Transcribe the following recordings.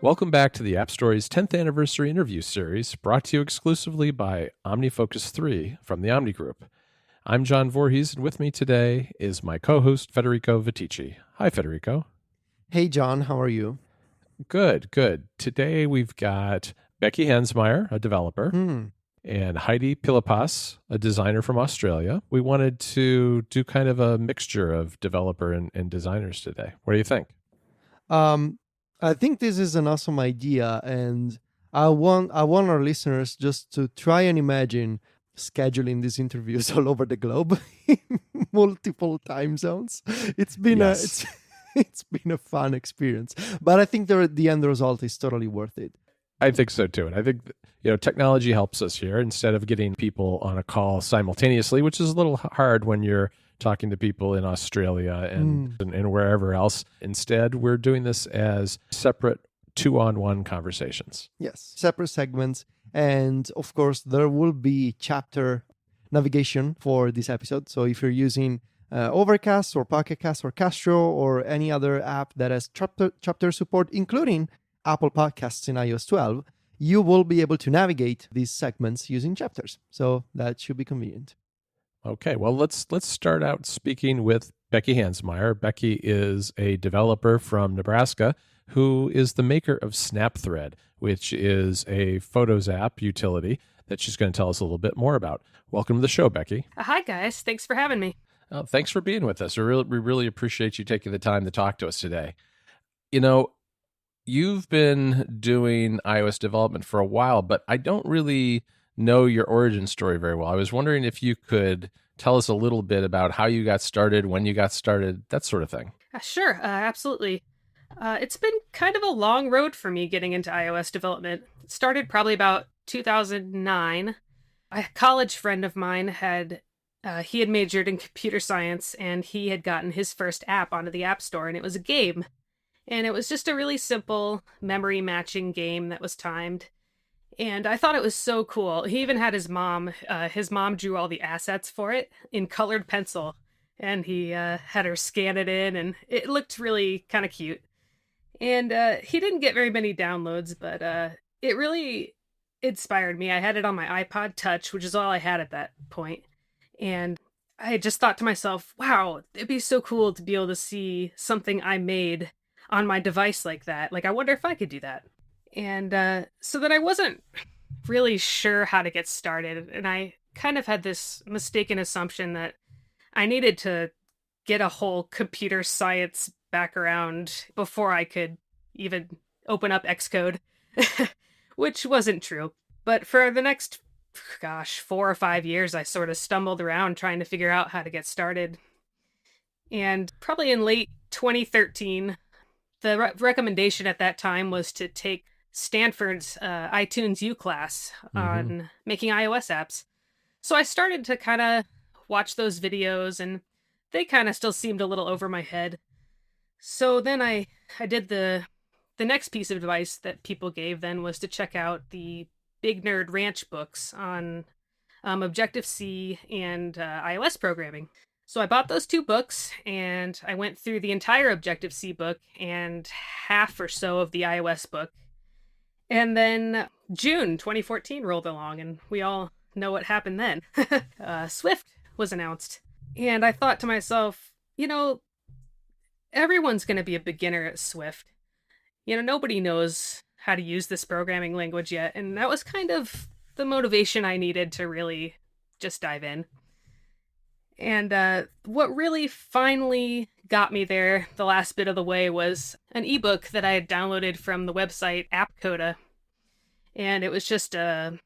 Welcome back to the App Stories 10th Anniversary Interview Series, brought to you exclusively by OmniFocus 3 from the Omni Group. I'm John Voorhees, and with me today is my co-host, Federico Viticci. Hi, Federico. Hey, John. How are you? Good. Today we've got Becky Hansmeyer, a developer, and Heidi Pilypas, a designer from Australia. We wanted to do kind of a mixture of developer and designers today. What do you think? I think this is an awesome idea, and I want our listeners just to try and imagine scheduling these interviews all over the globe in multiple time zones. It's been it's been a fun experience, but I think the end result is totally worth it. I think so too, and I think technology helps us here. Instead of getting people on a call simultaneously, which is a little hard when you're talking to people in Australia and wherever else. Instead, we're doing this as separate 2-on-1 conversations. Yes, separate segments. And of course, there will be chapter navigation for this episode. So if you're using Overcast or Pocket Cast or Castro or any other app that has chapter support, including Apple Podcasts in iOS 12, you will be able to navigate these segments using chapters. So that should be convenient. Okay, well, let's start out speaking with Becky Hansmeyer. Becky is a developer from Nebraska who is the maker of Snapthread, which is a Photos app utility that she's going to tell us a little bit more about. Welcome to the show, Becky. Hi, guys. Thanks for having me. Thanks for being with us. We really appreciate you taking the time to talk to us today. You've been doing iOS development for a while, but I don't really know your origin story very well. I was wondering if you could tell us a little bit about how you got started, when you got started, that sort of thing. Sure, absolutely. It's been kind of a long road for me getting into iOS development. It started probably about 2009. A college friend of mine had majored in computer science, and he had gotten his first app onto the App Store, and it was a game. And it was just a really simple memory matching game that was timed. And I thought it was so cool. He even had his mom drew all the assets for it in colored pencil. And he had her scan it in, and it looked really kind of cute. And he didn't get very many downloads, but it really inspired me. I had it on my iPod Touch, which is all I had at that point. And I just thought to myself, wow, it'd be so cool to be able to see something I made on my device like that. Like, I wonder if I could do that. And so that I wasn't really sure how to get started. And I kind of had this mistaken assumption that I needed to get a whole computer science background before I could even open up Xcode, which wasn't true. But for the next, 4 or 5 years, I sort of stumbled around trying to figure out how to get started. And probably in late 2013, the recommendation at that time was to take Stanford's iTunes U class on making iOS apps. So I started to kind of watch those videos, and they kind of still seemed a little over my head. So then I did the next piece of advice that people gave then was to check out the Big Nerd Ranch books on Objective-C and iOS programming. So I bought those 2 books, and I went through the entire Objective-C book and half or so of the iOS book. And then June 2014 rolled along, and we all know what happened then. Swift was announced. And I thought to myself, everyone's going to be a beginner at Swift. Nobody knows how to use this programming language yet. And that was kind of the motivation I needed to really just dive in. And what really finally got me there the last bit of the way was an ebook that I had downloaded from the website AppCoda. And it was just a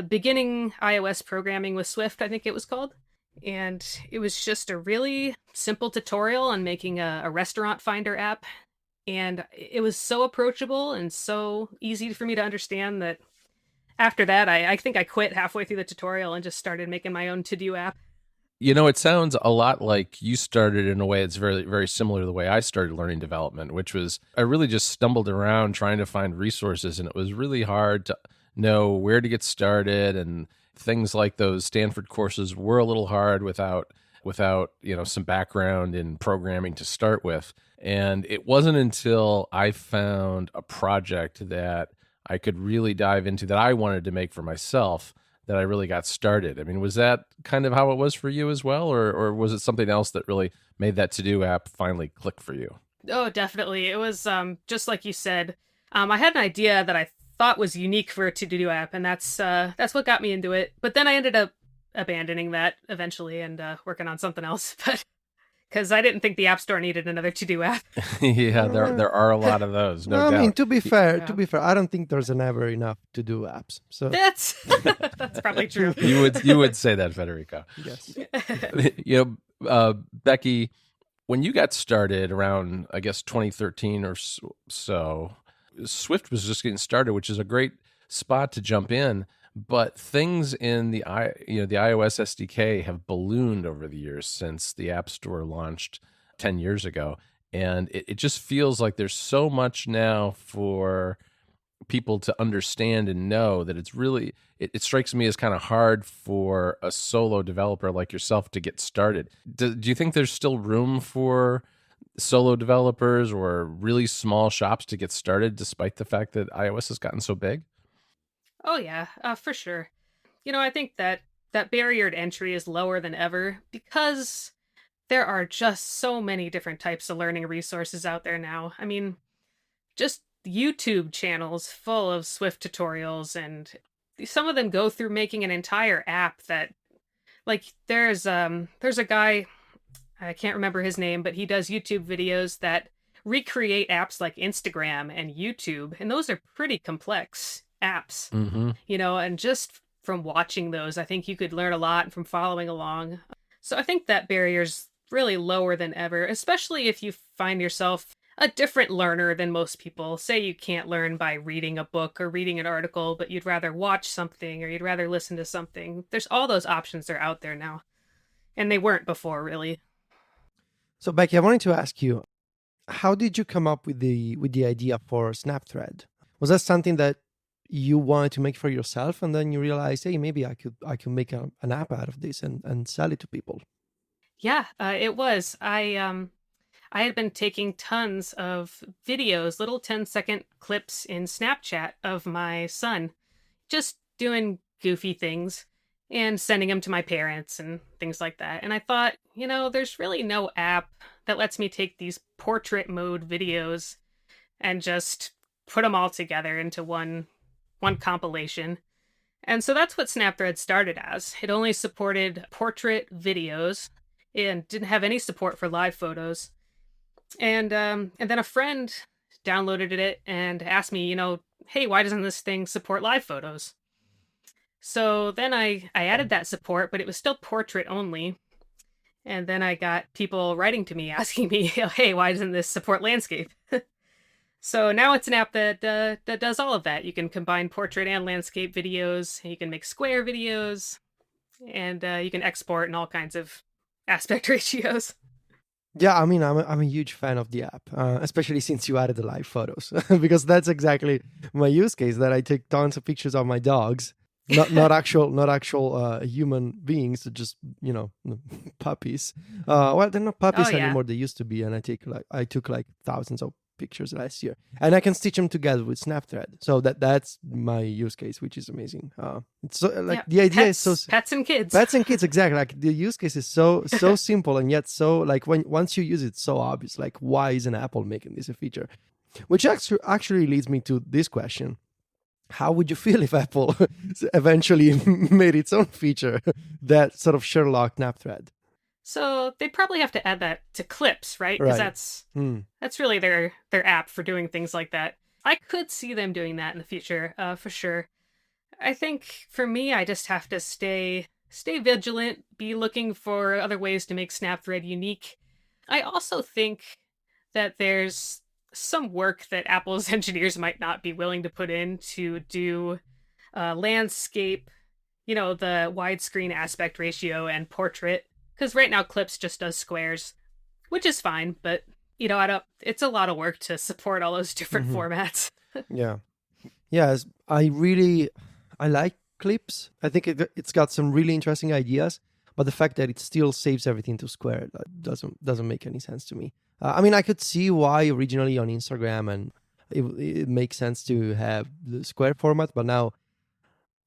beginning iOS programming with Swift, I think it was called. And it was just a really simple tutorial on making a restaurant finder app. And it was so approachable and so easy for me to understand that after that, I think I quit halfway through the tutorial and just started making my own to-do app. It sounds a lot like you started in a way that's very, very similar to the way I started learning development, which was I really just stumbled around trying to find resources, and it was really hard to know where to get started, and things like those Stanford courses were a little hard without some background in programming to start with. And it wasn't until I found a project that I could really dive into that I wanted to make for myself that I really got started. I mean, was that kind of how it was for you as well? Or was it something else that really made that to-do app finally click for you? Oh, definitely. It was just like you said. I had an idea that I thought was unique for a to-do app, and that's what got me into it. But then I ended up abandoning that eventually and working on something else. But because I didn't think the App Store needed another to-do app. Yeah, there are a lot of those, no I doubt. mean, to be fair, I don't think there's never enough to do apps. So That's that's probably true. You would say that, Federico. yes. Becky, when you got started around, I guess, 2013 or so, Swift was just getting started, which is a great spot to jump in. But things in the iOS SDK have ballooned over the years since the App Store launched 10 years ago. And it just feels like there's so much now for people to understand and know that it's really, it strikes me as kind of hard for a solo developer like yourself to get started. Do you think there's still room for solo developers or really small shops to get started despite the fact that iOS has gotten so big? Oh yeah, for sure. I think that barrier to entry is lower than ever because there are just so many different types of learning resources out there now. I mean, just YouTube channels full of Swift tutorials, and some of them go through making an entire app that, like, there's a guy, I can't remember his name, but he does YouTube videos that recreate apps like Instagram and YouTube, and those are pretty complex apps. Mm-hmm. And just from watching those, I think you could learn a lot from following along. So I think that barrier's really lower than ever, especially if you find yourself a different learner than most people. Say you can't learn by reading a book or reading an article, but you'd rather watch something or you'd rather listen to something. There's all those options are out there now. And they weren't before, really. So Becky, I wanted to ask you, how did you come up with the idea for Snapthread? Was that something that you wanted to make for yourself, and then you realized, hey, maybe I could make an app out of this and sell it to people? Yeah, it was. I had been taking tons of videos, little 10-second clips in Snapchat of my son, just doing goofy things and sending them to my parents and things like that. And I thought, there's really no app that lets me take these portrait mode videos and just put them all together into one compilation. And so that's what Snapthread started as. It only supported portrait videos and didn't have any support for live photos. And then a friend downloaded it and asked me, hey, why doesn't this thing support live photos? So then I added that support, but it was still portrait only. And then I got people writing to me asking me, hey, why doesn't this support landscape? So now it's an app that does all of that. You can combine portrait and landscape videos. You can make square videos, and you can export in all kinds of aspect ratios. Yeah, I mean, I'm a huge fan of the app, especially since you added the live photos, because that's exactly my use case. That I take tons of pictures of my dogs, not actual human beings, just puppies. Well, they're not puppies anymore. They used to be, and I took thousands of pictures last year, and I can stitch them together with Snapthread. So that's my use case, which is amazing. It's so the idea is so pets and kids, exactly. Like the use case is so simple, and yet so once you use it, so obvious. Like, why isn't Apple making this a feature? Which actually leads me to this question: how would you feel if Apple eventually made its own feature that sort of Sherlock Snapthread? So they'd probably have to add that to Clips, right? Because that's really their app for doing things like that. I could see them doing that in the future, for sure. I think for me, I just have to stay vigilant, be looking for other ways to make Snapthread unique. I also think that there's some work that Apple's engineers might not be willing to put in to do landscape, the widescreen aspect ratio and portrait. Because right now Clips just does squares, which is fine, but it's a lot of work to support all those different formats. Yeah. Yes, I like Clips. I think it's got some really interesting ideas, but the fact that it still saves everything to Square doesn't make any sense to me. I mean, I could see why originally on Instagram, and it makes sense to have the Square format, but now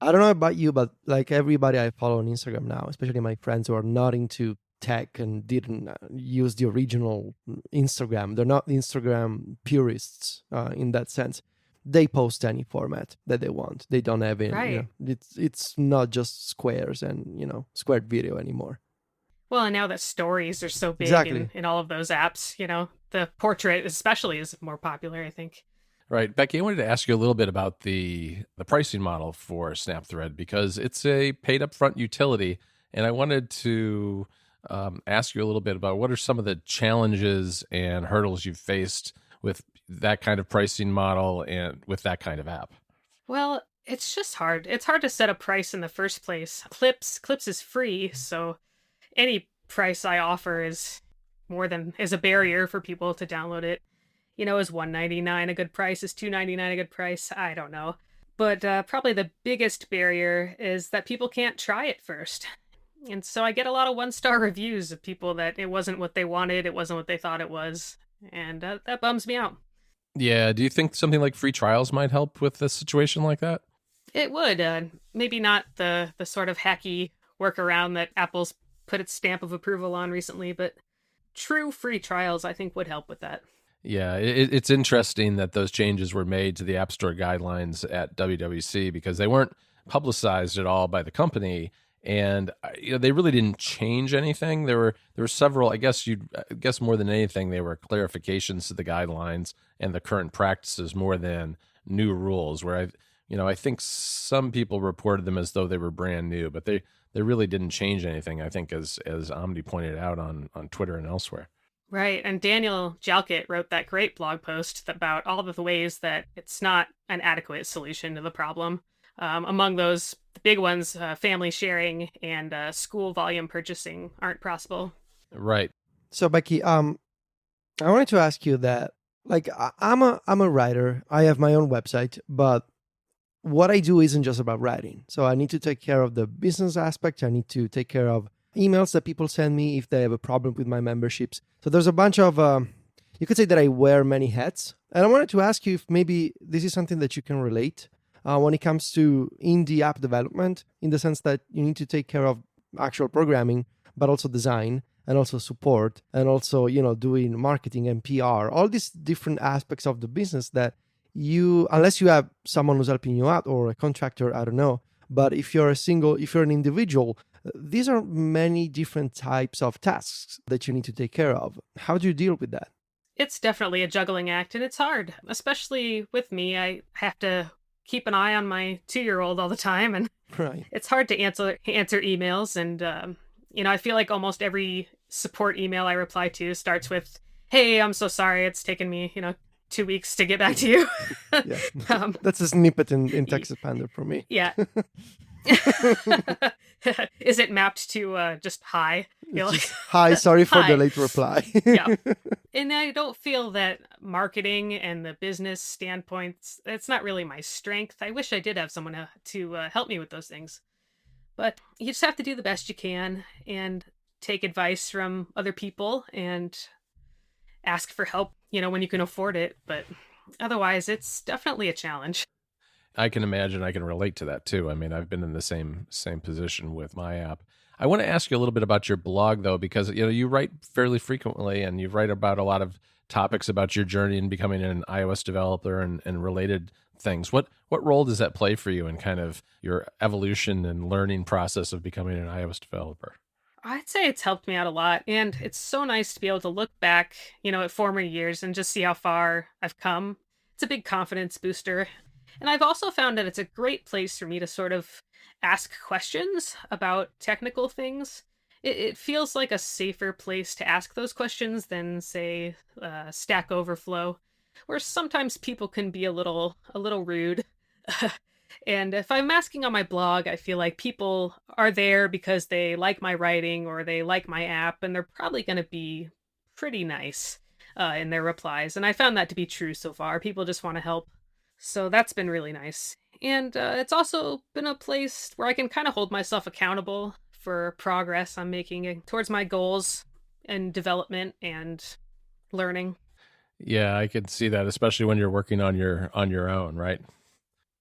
I don't know about you, but like everybody I follow on Instagram now, especially my friends who are not into tech and didn't use the original Instagram, they're not Instagram purists in that sense. They post any format that they want. They don't have it. Right. It's not just squares and squared video anymore. Well, and now that stories are so big Exactly. in all of those apps, the portrait especially is more popular, I think. Right. Becky, I wanted to ask you a little bit about the pricing model for Snapthread, because it's a paid upfront utility. And I wanted to ask you a little bit about what are some of the challenges and hurdles you've faced with that kind of pricing model and with that kind of app. Well, it's just hard. It's hard to set a price in the first place. Clips is free, so any price I offer is a barrier for people to download it. Is $1.99 a good price? Is $2.99 a good price? I don't know. But probably the biggest barrier is that people can't try it first. And so I get a lot of 1-star reviews of people that it wasn't what they wanted, it wasn't what they thought it was. And that bums me out. Yeah. Do you think something like free trials might help with a situation like that? It would. Maybe not the sort of hacky workaround that Apple's put its stamp of approval on recently, but true free trials I think would help with that. Yeah, it's interesting that those changes were made to the App Store guidelines at WWC because they weren't publicized at all by the company, and they really didn't change anything. There were several. I guess more than anything, they were clarifications to the guidelines and the current practices more than new rules. Where I think some people reported them as though they were brand new, but they really didn't change anything. I think as Omni pointed out on Twitter and elsewhere. Right, and Daniel Jalkut wrote that great blog post about all of the ways that it's not an adequate solution to the problem. Among those, the big ones, family sharing and school volume purchasing aren't possible. Right. So Becky, I wanted to ask you that, like, I'm a writer. I have my own website, but what I do isn't just about writing. So I need to take care of the business aspect. I need to take care of emails that people send me if they have a problem with my memberships. So there's a bunch of, you could say that I wear many hats. And I wanted to ask you if maybe this is something that you can relate when it comes to indie app development, in the sense that you need to take care of actual programming, but also design and also support and also, doing marketing and PR, all these different aspects of the business that unless you have someone who's helping you out or a contractor, I don't know. But if you're an individual, these are many different types of tasks that you need to take care of. How do you deal with that? It's definitely a juggling act, and it's hard, especially with me. I have to keep an eye on my 2-year-old all the time, and Right. It's hard to answer emails. And, I feel like almost every support email I reply to starts with, "Hey, I'm so sorry. It's taken me, 2 weeks to get back to you." Yeah. That's a snippet in Texas Panda for me. Yeah. Is it mapped to just hi? Hi, sorry for Hi. the late reply. Yeah. And I don't feel that marketing and the business standpoints, it's not really my strength. I wish I did have someone to help me with those things. But you just have to do the best you can and take advice from other people and ask for help, when you can afford it. But otherwise, it's definitely a challenge. I can imagine. I can relate to that too. I mean, I've been in the same position with my app. I want to ask you a little bit about your blog, though, because you write fairly frequently, and you write about a lot of topics about your journey in becoming an iOS developer and related things. What role does that play for you in kind of your evolution and learning process of becoming an iOS developer? I'd say it's helped me out a lot, and it's so nice to be able to look back, at former years and just see how far I've come. It's a big confidence booster. And I've also found that it's a great place for me to sort of ask questions about technical things. It feels like a safer place to ask those questions than, say, Stack Overflow, where sometimes people can be a little rude. And if I'm asking on my blog, I feel like people are there because they like my writing or they like my app, and they're probably going to be pretty nice in their replies. And I found that to be true so far. People just want to help. So that's been really nice. And it's also been a place where I can kind of hold myself accountable for progress I'm making towards my goals and development and learning. Yeah, I can see that, especially when you're working on your own, right?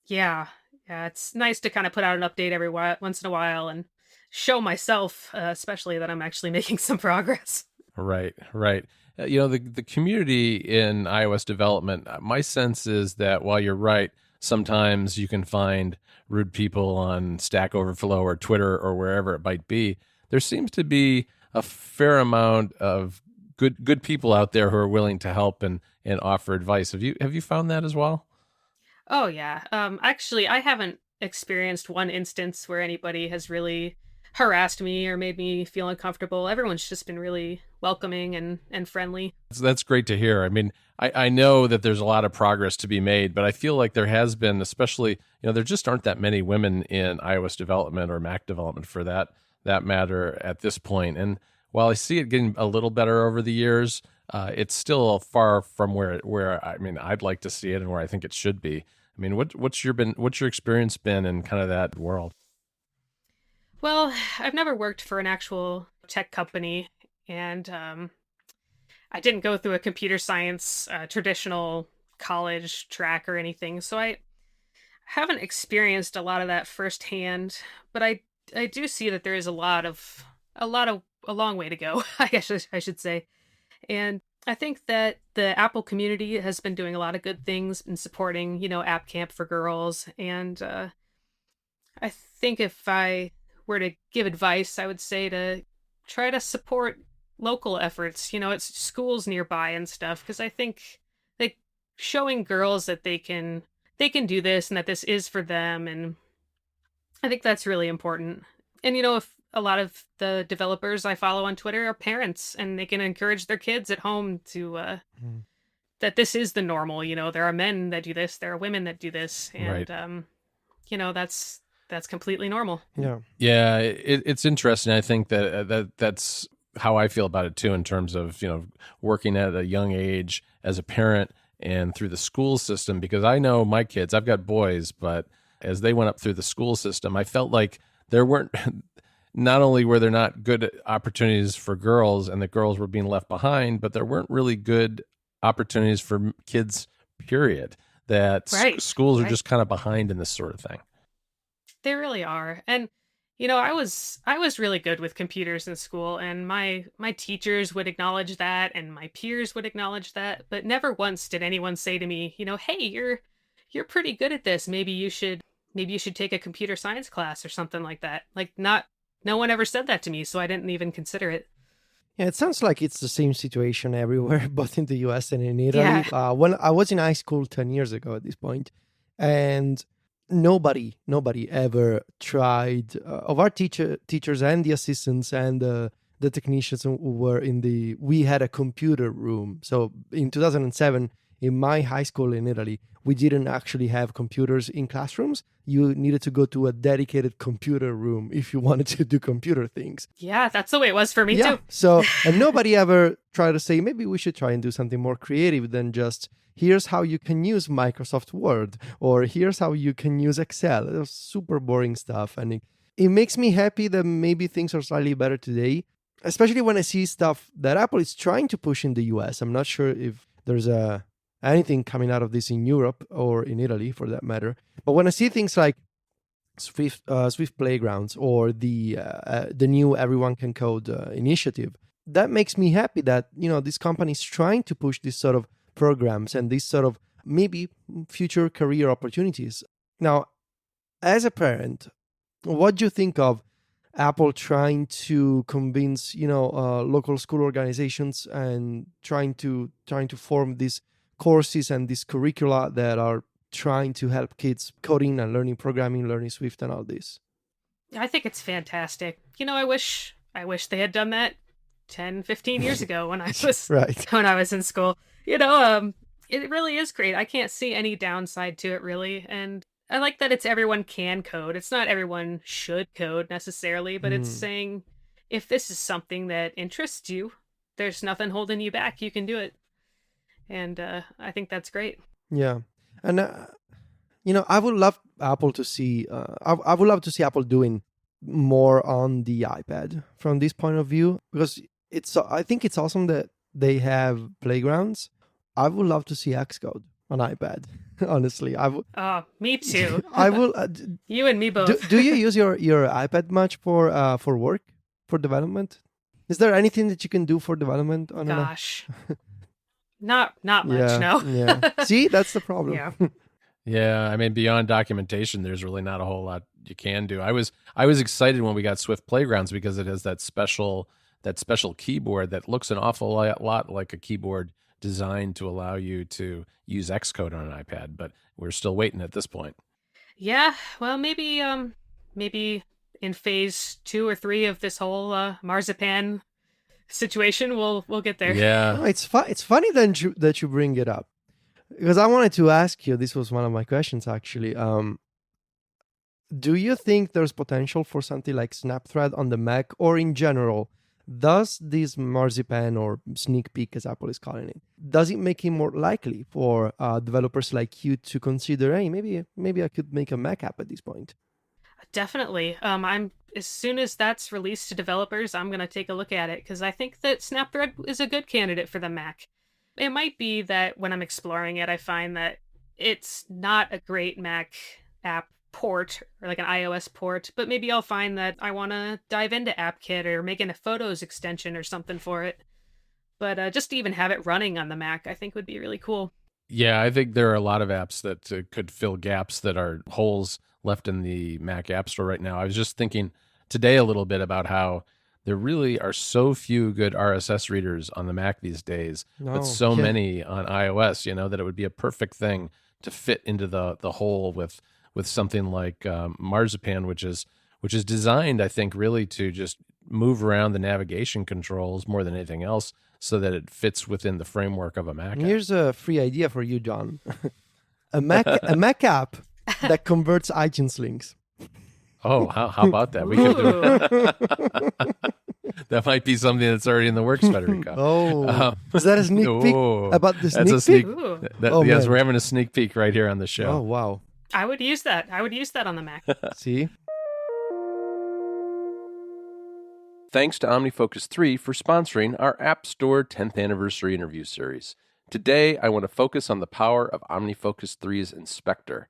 Yeah, yeah, it's nice to kind of put out an update every once in a while and show myself, especially that I'm actually making some progress. Right, right. The community in iOS development, my sense is that while you're right, sometimes you can find rude people on Stack Overflow or Twitter or wherever it might be. There seems to be a fair amount of good people out there who are willing to help and offer advice. Have you found that as well? Oh yeah. Actually, I haven't experienced one instance where anybody has really harassed me or made me feel uncomfortable. Everyone's just been really welcoming and friendly. That's great to hear. I mean, I know that there's a lot of progress to be made, but I feel like there has been, especially, there just aren't that many women in iOS development or Mac development for that matter at this point. And while I see it getting a little better over the years, it's still far from where I mean I'd like to see it and where I think it should be. I mean, what's your experience been in kind of that world? Well, I've never worked for an actual tech company, and I didn't go through a computer science traditional college track or anything, so I haven't experienced a lot of that firsthand. But I do see that there is a long way to go. I should say, and I think that the Apple community has been doing a lot of good things in supporting, App Camp for girls, and I think if I were to give advice, I would say to try to support local efforts, at schools nearby and stuff, because I think like showing girls that they can do this and that this is for them, and I think that's really important. And if a lot of the developers I follow on Twitter are parents, and they can encourage their kids at home to Mm. that this is the normal. There are men that do this, there are women that do this, and Right. that's completely normal. Yeah. Yeah, it's interesting. I think that's how I feel about it too, in terms of working at a young age as a parent and through the school system. Because I know my kids, I've got boys, but as they went up through the school system, I felt like there weren't. Not only were there not good opportunities for girls, and the girls were being left behind, but there weren't really good opportunities for kids. Period. That Right, schools are right. just kind of behind in this sort of thing. They really are. And I was really good with computers in school, and my teachers would acknowledge that and my peers would acknowledge that, but never once did anyone say to me, "Hey, you're pretty good at this. Maybe you should take a computer science class or something like that." Like not no one ever said that to me, so I didn't even consider it. Yeah, it sounds like it's the same situation everywhere, both in the US and in Italy. Yeah. When I was in high school 10 years ago at this point, and nobody ever tried, of our teachers and the assistants and the technicians who were we had a computer room. So in 2007, in my high school in Italy, we didn't actually have computers in classrooms. You needed to go to a dedicated computer room if you wanted to do computer things. Yeah, that's the way it was for me Yeah. too. So, and nobody ever tried to say, maybe we should try and do something more creative than just, here's how you can use Microsoft Word, or here's how you can use Excel. It was super boring stuff. And it makes me happy that maybe things are slightly better today, especially when I see stuff that Apple is trying to push in the US. I'm not sure if there's anything coming out of this in Europe or in Italy for that matter. But when I see things like Swift Playgrounds or the new Everyone Can Code initiative, that makes me happy that this company is trying to push this sort of programs and this sort of maybe future career opportunities. Now, as a parent, what do you think of Apple trying to convince local school organizations and trying to form these courses and these curricula that are trying to help kids coding and learning programming, learning Swift and all this? I think it's fantastic. I wish they had done that 10, 15 years ago when I was Right. when I was in school. It really is great. I can't see any downside to it really. And I like that it's everyone can code. It's not everyone should code necessarily, but it's Mm, saying if this is something that interests you, there's nothing holding you back. You can do it. And I think that's great. yeah. And I would love Apple to see I would love to see Apple doing more on the iPad from this point of view, because I think it's awesome that they have playgrounds. I would love to see Xcode on iPad. Honestly, Oh, me too. I will. You and me both. Do you use your iPad much for work, for development? Is there anything that you can do for development on Gosh, not much. No. Yeah. See, that's the problem. Yeah. Yeah, I mean, beyond documentation, there's really not a whole lot you can do. I was excited when we got Swift Playgrounds because it has that special keyboard that looks an awful lot like a keyboard designed to allow you to use Xcode on an iPad, but we're still waiting at this point. Yeah. Well, maybe in phase 2 or 3 of this whole marzipan situation, we'll get there. Yeah. No, it's funny that you bring it up, because I wanted to ask you. This was one of my questions actually. Do you think there's potential for something like Snapthread on the Mac, or in general? Does this marzipan, or sneak peek as Apple is calling it, does it make it more likely for developers like you to consider, hey, maybe I could make a Mac app at this point? Definitely. I'm as soon as that's released to developers, I'm gonna take a look at it because I think that Snapthread is a good candidate for the Mac. It might be that when I'm exploring it, I find that it's not a great Mac app port or like an iOS port, but maybe I'll find that I want to dive into AppKit or make a Photos extension or something for it. But just to even have it running on the Mac, I think would be really cool. Yeah, I think there are a lot of apps that could fill gaps that are holes left in the Mac App Store right now. I was just thinking today a little bit about how there really are so few good RSS readers on the Mac these days, but so many on iOS, that it would be a perfect thing to fit into the hole with something like Marzipan, which is designed, I think, really to just move around the navigation controls more than anything else, so that it fits within the framework of a Mac app. Here's a free idea for you, John. a Mac app that converts iTunes links. Oh, how about that? We could do that. Might be something that's already in the works, Federico. Is that a sneak peek about the sneak peek? Yes, we're having a sneak peek right here on the show. Oh, wow. I would use that. I would use that on the Mac. See? Thanks to OmniFocus 3 for sponsoring our App Store 10th Anniversary interview series. Today, I want to focus on the power of OmniFocus 3's Inspector.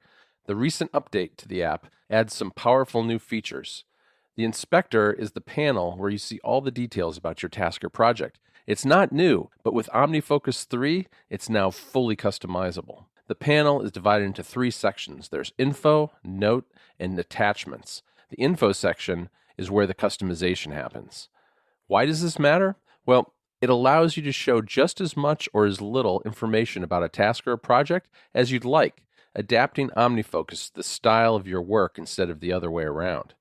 The recent update to the app adds some powerful new features. The Inspector is the panel where you see all the details about your task or project. It's not new, but with OmniFocus 3, it's now fully customizable. The panel is divided into 3 sections. There's Info, Note, and Attachments. The Info section is where the customization happens. Why does this matter? Well, it allows you to show just as much or as little information about a task or a project as you'd like, adapting OmniFocus to the style of your work instead of the other way around.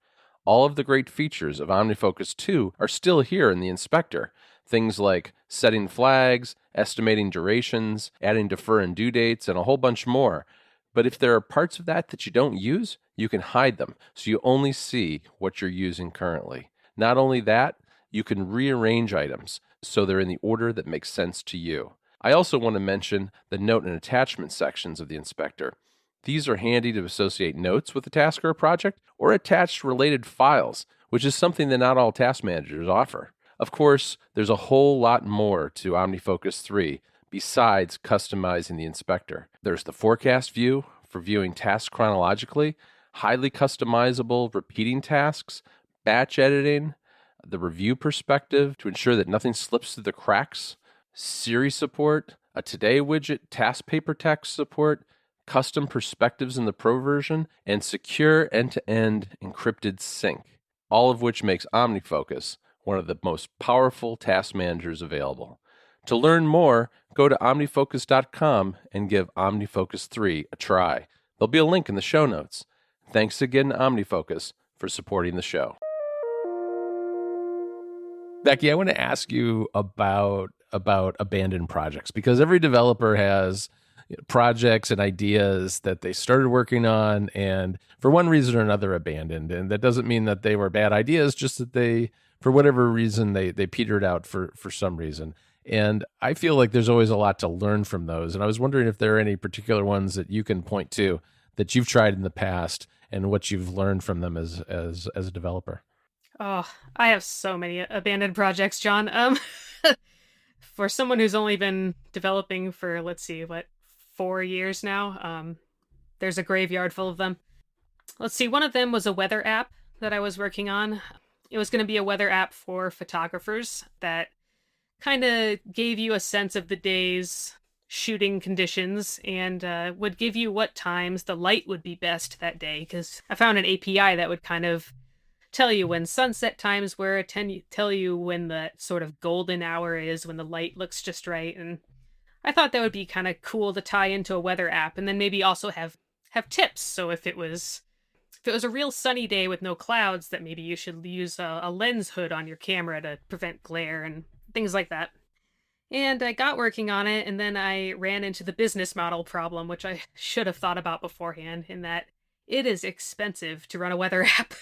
All of the great features of OmniFocus 2 are still here in the Inspector. Things like setting flags, estimating durations, adding defer and due dates, and a whole bunch more. But if there are parts of that you don't use, you can hide them so you only see what you're using currently. Not only that, you can rearrange items so they're in the order that makes sense to you. I also want to mention the note and attachment sections of the Inspector. These are handy to associate notes with a task or a project or attach related files, which is something that not all task managers offer. Of course, there's a whole lot more to OmniFocus 3 besides customizing the Inspector. There's the forecast view for viewing tasks chronologically, highly customizable repeating tasks, batch editing, the review perspective to ensure that nothing slips through the cracks, Siri support, a Today widget, task paper text support, custom perspectives in the Pro version, and secure end-to-end encrypted sync, all of which makes OmniFocus one of the most powerful task managers available. To learn more, go to omnifocus.com and give OmniFocus 3 a try. There'll be a link in the show notes. Thanks again to OmniFocus for supporting the show. Becky, I want to ask you about abandoned projects, because every developer has projects and ideas that they started working on and for one reason or another abandoned. And that doesn't mean that they were bad ideas, just that they, for whatever reason, they petered out for some reason. And I feel like there's always a lot to learn from those. And I was wondering if there are any particular ones that you can point to that you've tried in the past and what you've learned from them as a developer? Oh, I have so many abandoned projects, John. For someone who's only been developing for, let's see, 4 years now, there's a graveyard full of them. Let's see, one of them was a weather app that I was working on. It was going to be a weather app for photographers that kind of gave you a sense of the day's shooting conditions and would give you what times the light would be best that day. Because I found an API that would kind of tell you when sunset times were, tell you when the sort of golden hour is, when the light looks just right. And I thought that would be kind of cool to tie into a weather app, and then maybe also have tips. So if it was a real sunny day with no clouds, that maybe you should use a lens hood on your camera to prevent glare and things like that. And I got working on it, and then I ran into the business model problem, which I should have thought about beforehand, in that it is expensive to run a weather app.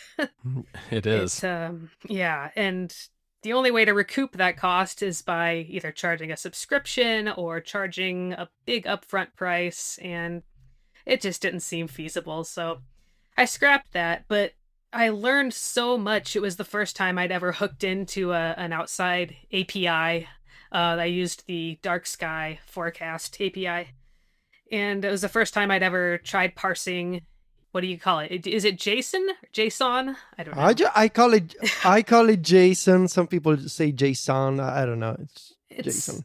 It is. Yeah, and the only way to recoup that cost is by either charging a subscription or charging a big upfront price, and it just didn't seem feasible. So I scrapped that, but I learned so much. It was the first time I'd ever hooked into an outside API. I used the Dark Sky Forecast API, and it was the first time I'd ever tried parsing. What do you call it? Is it JSON? I don't know. I call it Jason. Some people say JSON. I don't know. It's Jason.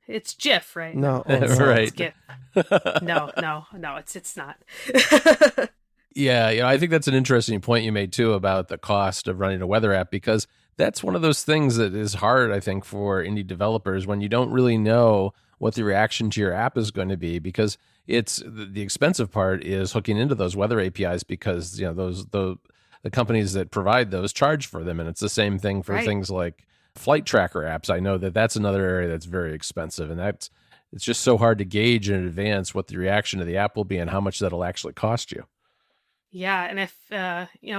It's GIF, right? No, right. It's GIF. No, it's not. Yeah, I think that's an interesting point you made too about the cost of running a weather app, because that's one of those things that is hard, I think, for indie developers when you don't really know what the reaction to your app is going to be, because it's the expensive part is hooking into those weather APIs, because the companies that provide those charge for them, and it's the same thing for things like flight tracker apps. I know that that's another area that's very expensive, and it's just so hard to gauge in advance what the reaction to the app will be and how much that'll actually cost you. Yeah, and if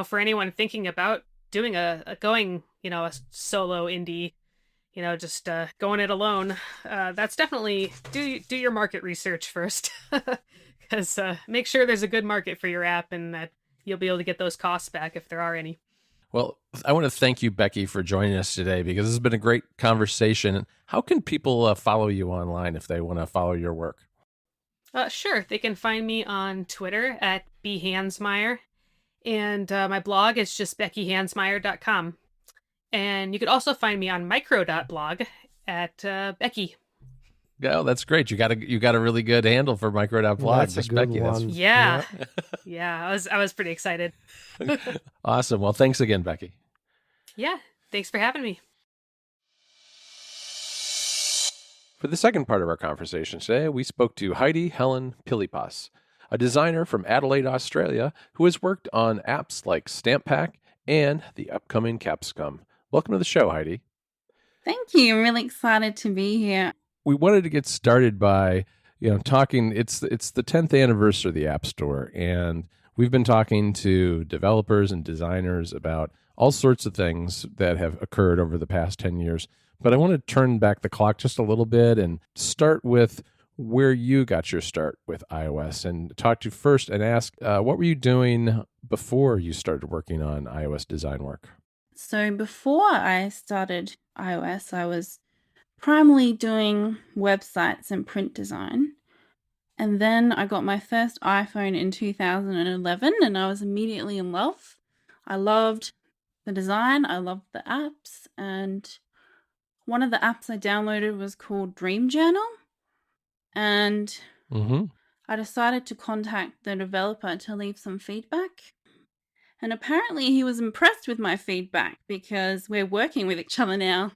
for anyone thinking about doing a solo indie, just going it alone, that's definitely do your market research first, because make sure there's a good market for your app and that you'll be able to get those costs back if there are any. Well, I want to thank you, Becky, for joining us today, because this has been a great conversation. How can people follow you online if they want to follow your work? Sure, they can find me on Twitter at bhansmeyer, and my blog is just beckyhansmeyer.com. And you could also find me on micro.blog at Becky. Yeah, that's great. You got a really good handle for micro.blog. That's a good Becky. one. Yeah. Yeah, I was pretty excited. Awesome. Well, thanks again, Becky. Yeah, thanks for having me. For the second part of our conversation today, we spoke to Heidi Helen Pilypas, a designer from Adelaide, Australia, who has worked on apps like Stamp Pack and the upcoming Capsicum. Welcome to the show, Heidi. Thank you. I'm really excited to be here. We wanted to get started by, talking. It's the 10th anniversary of the App Store, and we've been talking to developers and designers about all sorts of things that have occurred over the past 10 years. But I want to turn back the clock just a little bit and start with where you got your start with iOS, and talk to first and ask, what were you doing before you started working on iOS design work? So before I started iOS, I was primarily doing websites and print design. And then I got my first iPhone in 2011, and I was immediately in love. I loved the design, I loved the apps, and one of the apps I downloaded was called Dream Journal. And I decided to contact the developer to leave some feedback. And apparently he was impressed with my feedback, because we're working with each other now.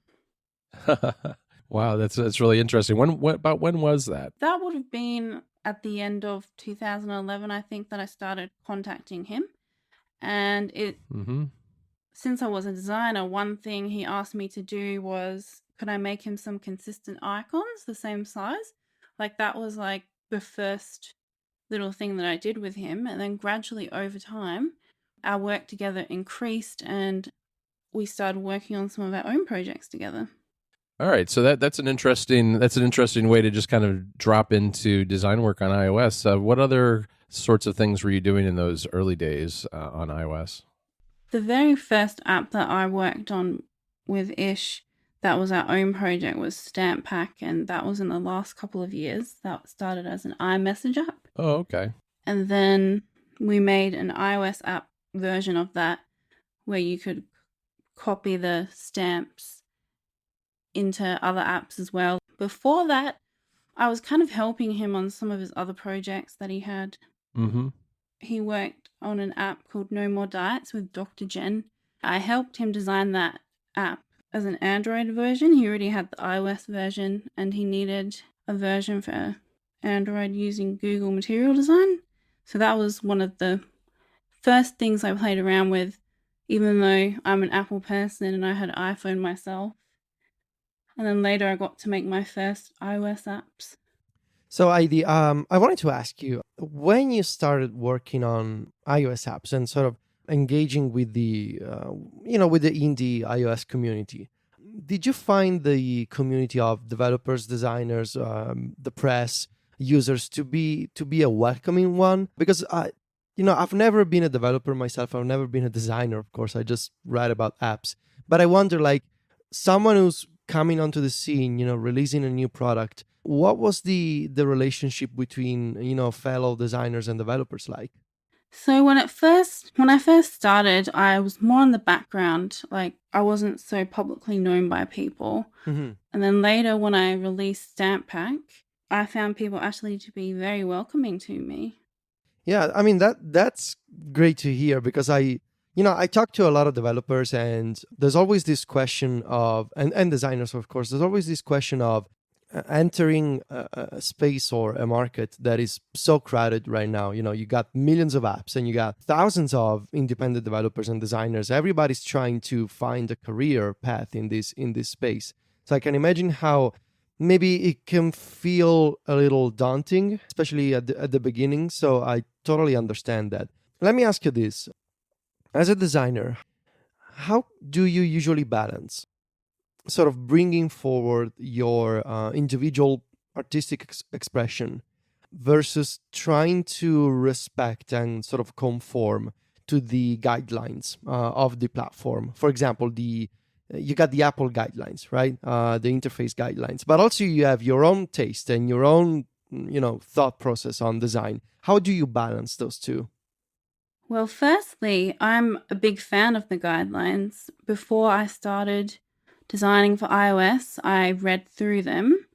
Wow, that's really interesting. When was that? That would have been at the end of 2011, I think, that I started contacting him. And since I was a designer, one thing he asked me to do was, could I make him some consistent icons the same size? Like, that was like the first little thing that I did with him. And then gradually over time, our work together increased, and we started working on some of our own projects together. All right, so that's an interesting way to just kind of drop into design work on iOS. What other sorts of things were you doing in those early days on iOS? The very first app that I worked on with Ish, that was our own project, was Stamp Pack, and that was in the last couple of years. That started as an iMessage app. Oh, okay. And then we made an iOS app version of that where you could copy the stamps into other apps as well. Before that, I was kind of helping him on some of his other projects that he had. Mm-hmm. He worked on an app called No More Diets with Dr. Jen. I helped him design that app as an Android version. He already had the iOS version, and he needed a version for Android using Google Material Design. So that was one of the first things I played around with, even though I'm an Apple person and I had an iPhone myself. And then later I got to make my first iOS apps. So, Heidi, I wanted to ask you, when you started working on iOS apps and sort of engaging with the, with the indie iOS community, did you find the community of developers, designers, the press, users to be a welcoming one? Because I've never been a developer myself. I've never been a designer, of course. I just write about apps. But I wonder, like, someone who's coming onto the scene, releasing a new product, what was the relationship between, fellow designers and developers like? So when I first started, I was more in the background. Like, I wasn't so publicly known by people. Mm-hmm. And then later when I released Stamp Pack, I found people actually to be very welcoming to me. Yeah, I mean that's great to hear, because I talk to a lot of developers, and there's always this question of, and designers, of course, there's always this question of entering a space or a market that is so crowded right now. You got millions of apps and you got thousands of independent developers and designers. Everybody's trying to find a career path in this space. So I can imagine how maybe it can feel a little daunting, especially at the beginning. So I totally understand that. Let me ask you this. As a designer, how do you usually balance sort of bringing forward your individual artistic expression versus trying to respect and sort of conform to the guidelines of the platform? For example, you got the Apple guidelines, right? The interface guidelines, but also you have your own taste and your own, thought process on design. How do you balance those two? Well, firstly, I'm a big fan of the guidelines. Before I started designing for iOS, I read through them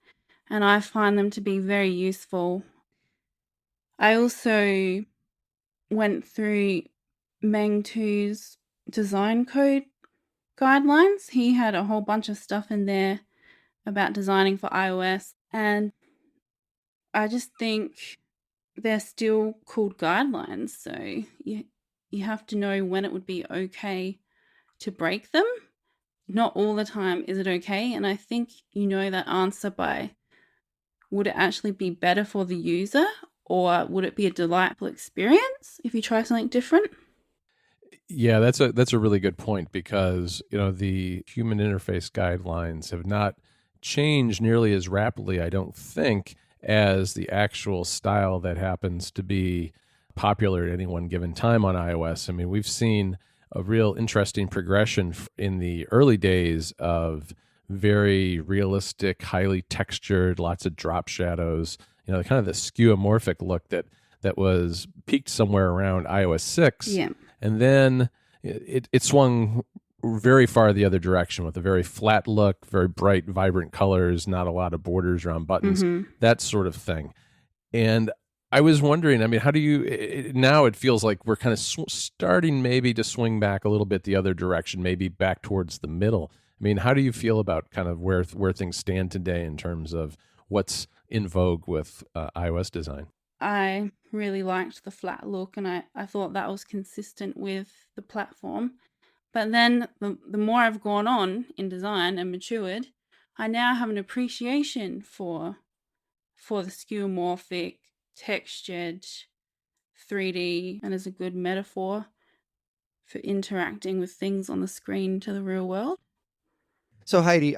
and I find them to be very useful. I also went through Meng Tu's design code guidelines. He had a whole bunch of stuff in there about designing for iOS, and I just think they're still called guidelines, so you have to know when it would be okay to break them. Not all the time is it okay, and I think you know that answer by, would it actually be better for the user, or would it be a delightful experience if you try something different? Yeah, that's a really good point, because the human interface guidelines have not changed nearly as rapidly, I don't think, as the actual style that happens to be popular at any one given time on iOS. I mean, we've seen a real interesting progression in the early days of very realistic, highly textured, lots of drop shadows, kind of the skeuomorphic look that was peaked somewhere around iOS 6. Yeah. And then it swung very far the other direction with a very flat look, very bright, vibrant colors, not a lot of borders around buttons, that sort of thing. And I was wondering, I mean, how do you, now it feels like we're kind of starting maybe to swing back a little bit the other direction, maybe back towards the middle. I mean, how do you feel about kind of where things stand today in terms of what's in vogue with iOS design? I really liked the flat look, and I thought that was consistent with the platform. But then the more I've gone on in design and matured, I now have an appreciation for the skeuomorphic, textured 3D, and is a good metaphor for interacting with things on the screen to the real world. So Heidi,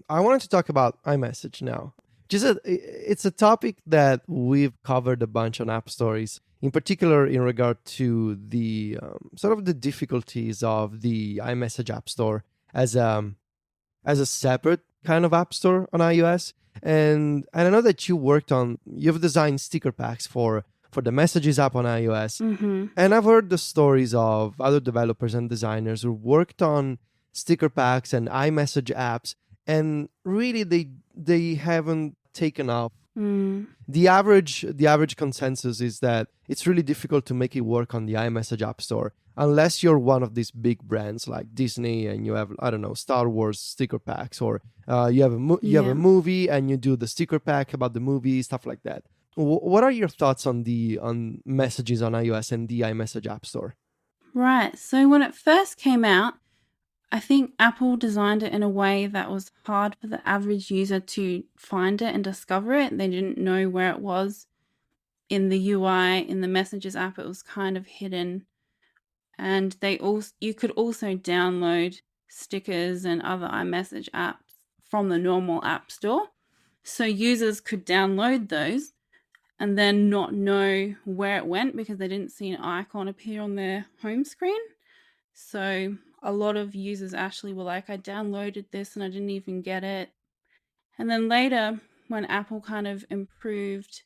I wanted to talk about iMessage now. It's a topic that we've covered a bunch on App Stories, in particular in regard to the sort of the difficulties of the iMessage App Store as a separate kind of app store on iOS. And I know that you've designed sticker packs for the Messages app on iOS. Mm-hmm. And I've heard the stories of other developers and designers who worked on sticker packs and iMessage apps, and really they haven't taken off. Mm. The average consensus is that it's really difficult to make it work on the iMessage App Store unless you're one of these big brands like Disney and you have, I don't know, Star Wars sticker packs, or you have a movie and you do the sticker pack about the movie, stuff like that. What are your thoughts on Messages on iOS and the iMessage App Store? Right. So when it first came out, I think Apple designed it in a way that was hard for the average user to find it and discover it. They didn't know where it was in the UI. In the Messages app, it was kind of hidden. And you could also download stickers and other iMessage apps from the normal App Store. So users could download those and then not know where it went because they didn't see an icon appear on their home screen. So a lot of users actually were like, I downloaded this and I didn't even get it. And then later, when Apple kind of improved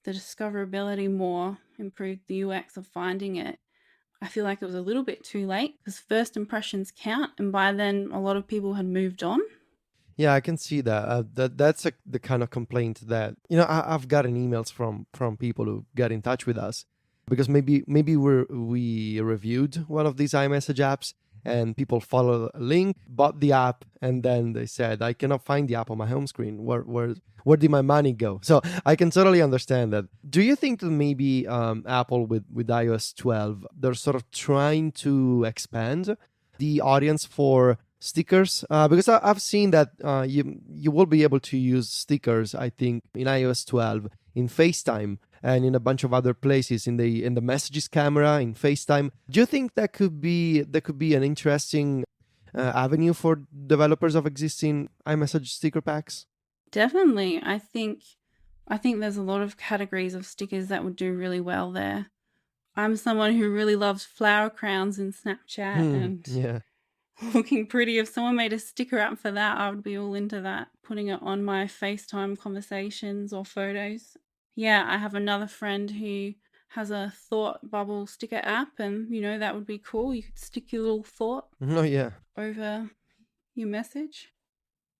the discoverability more, improved the UX of finding it, I feel like it was a little bit too late because first impressions count. And by then, a lot of people had moved on. Yeah, I can see that. That's the kind of complaint that I've gotten emails from people who get in touch with us because maybe we reviewed one of these iMessage apps and people follow a link, bought the app, and then they said, I cannot find the app on my home screen. Where did my money go? So I can totally understand that. Do you think that maybe Apple with iOS 12, they're sort of trying to expand the audience for stickers? Because I've seen that you will be able to use stickers, I think, in iOS 12 in FaceTime and in a bunch of other places in the Messages camera in FaceTime. Do you think that could be an interesting avenue for developers of existing iMessage sticker packs? Definitely. I think there's a lot of categories of stickers that would do really well there. I'm someone who really loves flower crowns in Snapchat and Yeah. looking pretty. If someone made a sticker app for that, I would be all into that, putting it on my FaceTime conversations or photos. Yeah, I have another friend who has a thought bubble sticker app, and that would be cool. You could stick your little thought Oh yeah. over your message.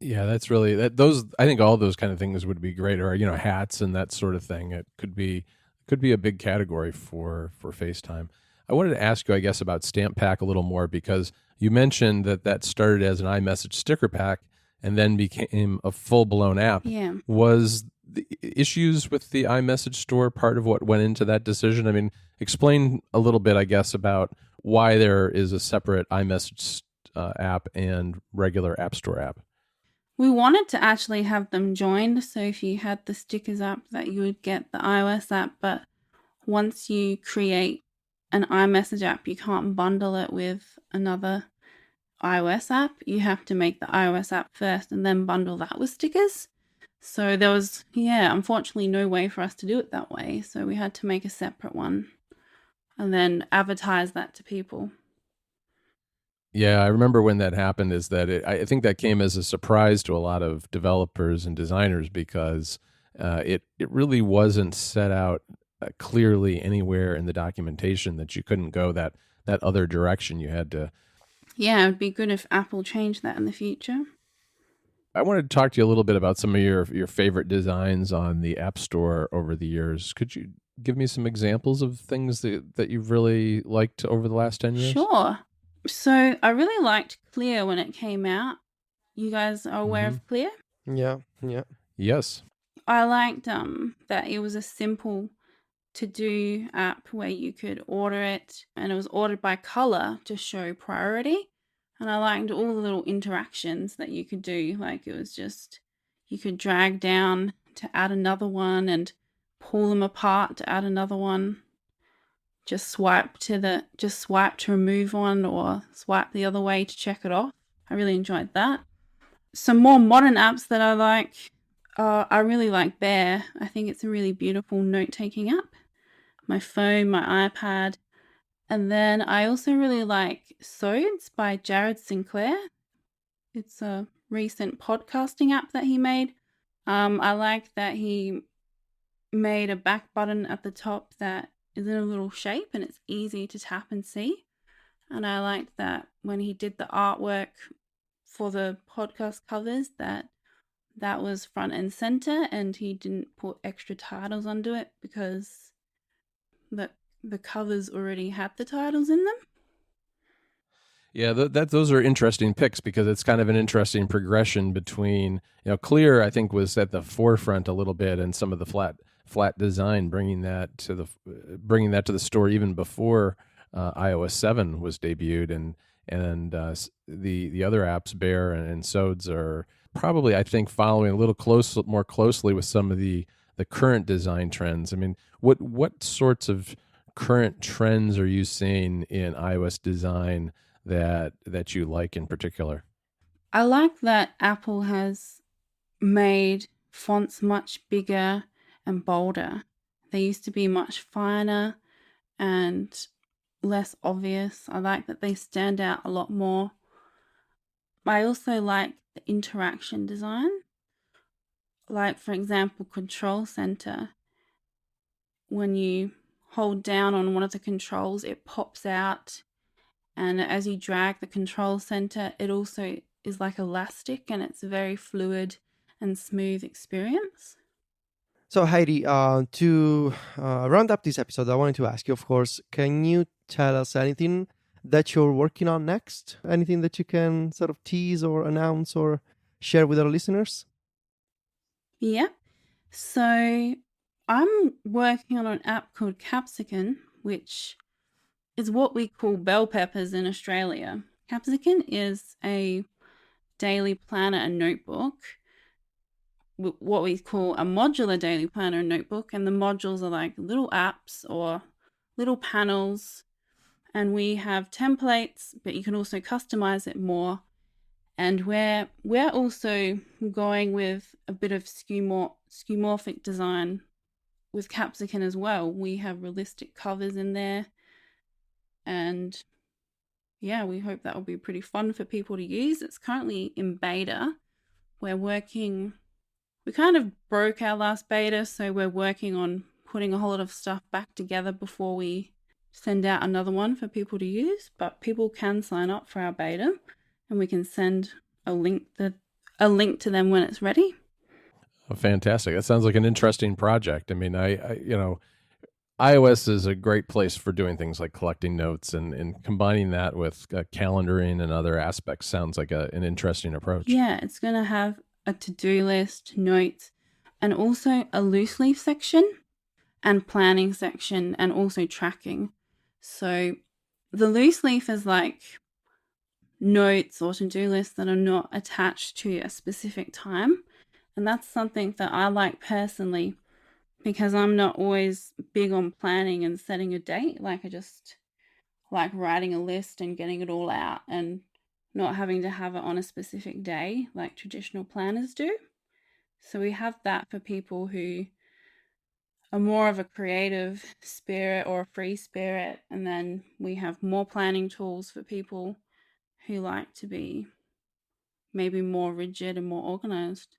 Yeah, that's really those. I think all those kind of things would be great, or hats and that sort of thing. It could be a big category for FaceTime. I wanted to ask you, I guess, about Stamp Pack a little more because you mentioned that started as an iMessage sticker pack and then became a full-blown app. Yeah. Was the issues with the iMessage store part of what went into that decision? I mean, explain a little bit, I guess, about why there is a separate iMessage app and regular App Store app. We wanted to actually have them joined, so if you had the stickers app that you would get the iOS app, but once you create an iMessage app, you can't bundle it with another iOS app. You have to make the iOS app first and then bundle that with stickers. So there was, unfortunately no way for us to do it that way. So we had to make a separate one and then advertise that to people. Yeah, I remember when that happened is that I think that came as a surprise to a lot of developers and designers because it really wasn't set out clearly anywhere in the documentation that you couldn't go that other direction. You had to. Yeah, it would be good if Apple changed that in the future. I wanted to talk to you a little bit about some of your favorite designs on the App Store over the years. Could you give me some examples of things that you've really liked over the last 10 years? Sure. So I really liked Clear when it came out. You guys are aware of Clear? Yeah. Yes. I liked that it was a simple to-do app where you could order it, and it was ordered by color to show priority. And I liked all the little interactions that you could do. Like it was just, you could drag down to add another one and pull them apart to add another one. Just swipe to remove one or swipe the other way to check it off. I really enjoyed that. some more modern apps that I like, I really like Bear. I think it's a really beautiful note-taking app. My phone, my iPad. And then I also really like Sodes by Jared Sinclair. It's a recent podcasting app that he made. I like that he made a back button at the top that is in a little shape and it's easy to tap and see. And I like that when he did the artwork for the podcast covers that was front and center, and he didn't put extra titles onto it because the covers already had the titles in them. Yeah, those are interesting picks because it's kind of an interesting progression between, Clear, I think, was at the forefront a little bit, and some of the flat design, bringing that to the store even before iOS 7 was debuted, and the other apps, Bear and Sodes, are probably, I think, following a little more closely with some of the current design trends. I mean, what sorts of current trends are you seeing in iOS design that you like in particular? I like that Apple has made fonts much bigger and bolder. They used to be much finer and less obvious. I like that they stand out a lot more. I also like the interaction design. Like, for example, Control Center. When you hold down on one of the controls, it pops out. And as you drag the Control Center, it also is like elastic, and it's a very fluid and smooth experience. So Heidi, to round up this episode, I wanted to ask you, of course, can you tell us anything that you're working on next? Anything that you can sort of tease or announce or share with our listeners? Yeah. So I'm working on an app called Capsicum, which is what we call bell peppers in Australia. Capsicum is a daily planner and notebook, what we call a modular daily planner and notebook, and the modules are like little apps or little panels, and we have templates, but you can also customize it more. And we're also going with a bit of skeuomorphic design with Capsicum as well. We have realistic covers in there, and yeah, we hope that will be pretty fun for people to use. It's currently in beta. We kind of broke our last beta, so we're working on putting a whole lot of stuff back together before we send out another one for people to use. But people can sign up for our beta, and we can send a link to them when it's ready. Oh, fantastic! That sounds like an interesting project. I mean, iOS is a great place for doing things like collecting notes, and combining that with calendaring and other aspects sounds like an interesting approach. Yeah, it's going to have a to-do list, notes, and also a loose leaf section and planning section, and also tracking. So the loose leaf is like notes or to-do lists that are not attached to a specific time. And that's something that I like personally, because I'm not always big on planning and setting a date. Like, I just like writing a list and getting it all out and not having to have it on a specific day like traditional planners do. So we have that for people who are more of a creative spirit or a free spirit. And then we have more planning tools for people who like to be maybe more rigid and more organized.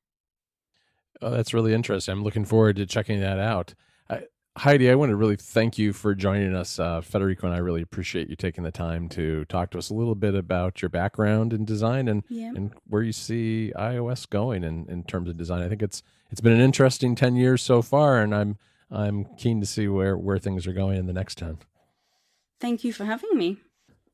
Oh, that's really interesting. I'm looking forward to checking that out. Heidi, I want to really thank you for joining us. Federico and I really appreciate you taking the time to talk to us a little bit about your background in design and where you see iOS going in terms of design. I think it's been an interesting 10 years so far, and I'm keen to see where things are going in the next 10. Thank you for having me.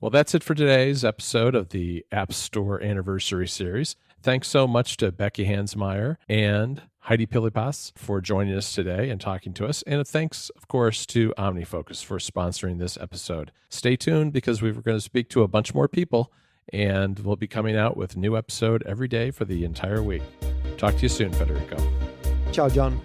Well, that's it for today's episode of the App Store Anniversary Series. Thanks so much to Becky Hansmeyer and Heidi Pilypas for joining us today and talking to us. And thanks, of course, to OmniFocus for sponsoring this episode. Stay tuned because we're going to speak to a bunch more people, and we'll be coming out with a new episode every day for the entire week. Talk to you soon, Federico. Ciao, John.